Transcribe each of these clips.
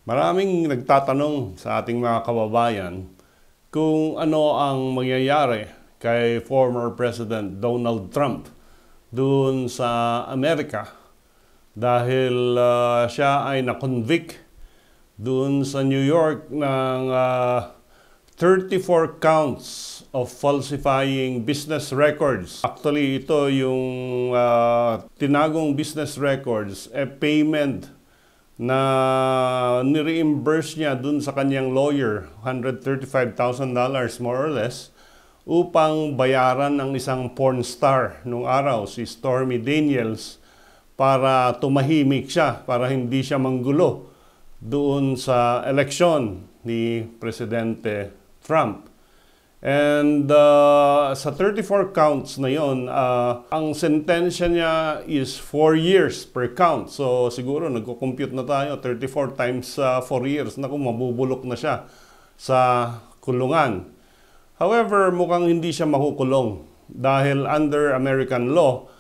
Maraming nagtatanong sa ating mga kababayan kung ano ang mangyayari kay former President Donald Trump doon sa Amerika dahil siya ay na-convict doon sa New York ng 34 counts of falsifying business records. Actually, ito yung tinagong business records, payment na ni-reimburse niya dun sa kanyang lawyer, $135,000 more or less, upang bayaran ng isang porn star nung araw, si Stormy Daniels, para tumahimik siya, para hindi siya manggulo doon sa eleksyon ni Presidente Trump. And sa 34 counts na yon, ang sentensya niya is 4 years per count. So siguro nagko-compute na tayo, 34 times 4 years. Naku, mabubulok na siya sa kulungan. However, mukhang hindi siya makukulong dahil under American law,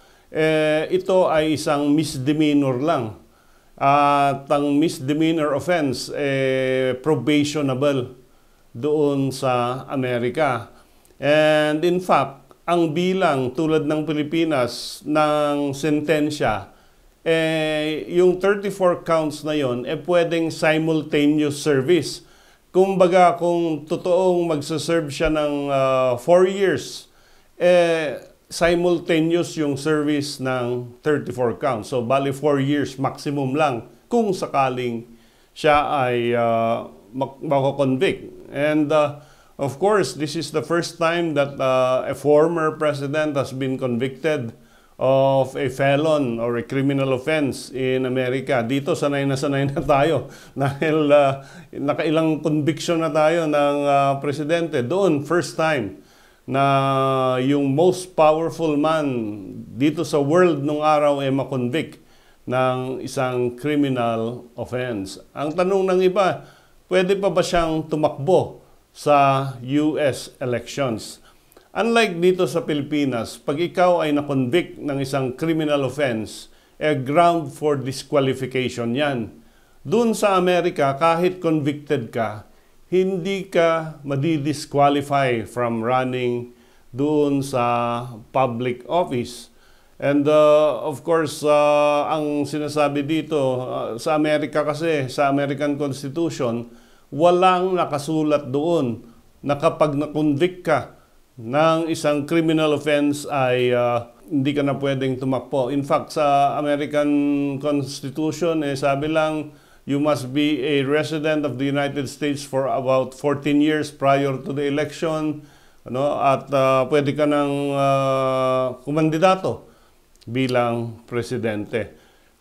ito ay isang misdemeanor lang. At ang misdemeanor offense, probationable doon sa Amerika. And in fact, ang bilang tulad ng Pilipinas ng sentensya, yung 34 counts na yon, pwedeng simultaneous service. Kumbaga, kung totoong magsaserve siya ng 4 years, simultaneous yung service ng 34 counts. So, bali 4 years maximum lang kung sakaling siya ay mako-convict. And of course, this is the first time that a former president has been convicted of a felon or a criminal offense in America. Dito sanay na tayo dahil nakailang conviction na tayo ng presidente. Doon, first time na yung most powerful man dito sa world nung araw ay makonvict ng isang criminal offense. Ang tanong ng iba, pwede pa ba siyang tumakbo sa US elections? Unlike dito sa Pilipinas, pag ikaw ay na-convict ng isang criminal offense, ground for disqualification yan. Doon sa Amerika, kahit convicted ka, hindi ka madi-disqualify from running doon sa public office. And of course, ang sinasabi dito, sa Amerika kasi, sa American Constitution, walang nakasulat doon na kapag na-convict ka ng isang criminal offense ay hindi ka na pwedeng tumakbo. In fact, sa American Constitution, sabi lang, you must be a resident of the United States for about 14 years prior to the election, at pwede ka ng kumandidato bilang presidente.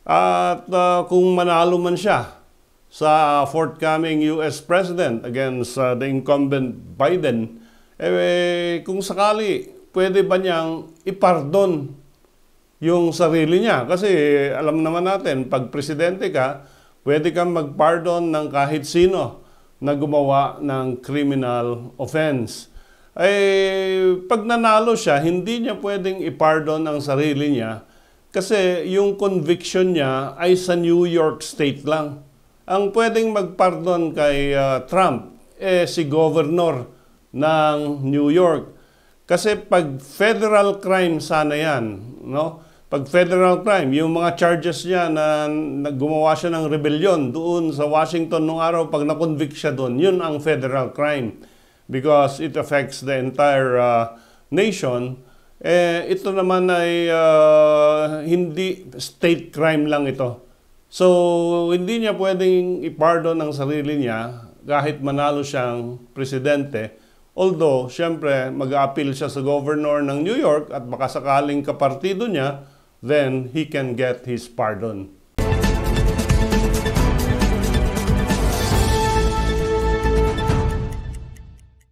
At kung manalo man siya sa forthcoming US President against the incumbent Biden, kung sakali, pwede ba niyang ipardon yung sarili niya? Kasi alam naman natin, pag presidente ka, pwede kang mag-pardon ng kahit sino na gumawa ng criminal offense. Pag nanalo siya, hindi niya pwedeng i-pardon ang sarili niya kasi yung conviction niya ay sa New York State lang. Ang pwedeng mag-pardon kay Trump si governor ng New York. Kasi pag federal crime sana yan, Pag federal crime, yung mga charges niya na gumawa siya ng rebellion doon sa Washington nung araw, pag na-convict siya doon, yun ang federal crime. Because it affects the entire nation. Ito naman ay hindi state crime lang ito. So, hindi niya pwedeng i-pardon ang sarili niya kahit manalo siyang presidente. Although, syempre, mag-a-appeal siya sa governor ng New York at baka sakaling kapartido niya, then he can get his pardon.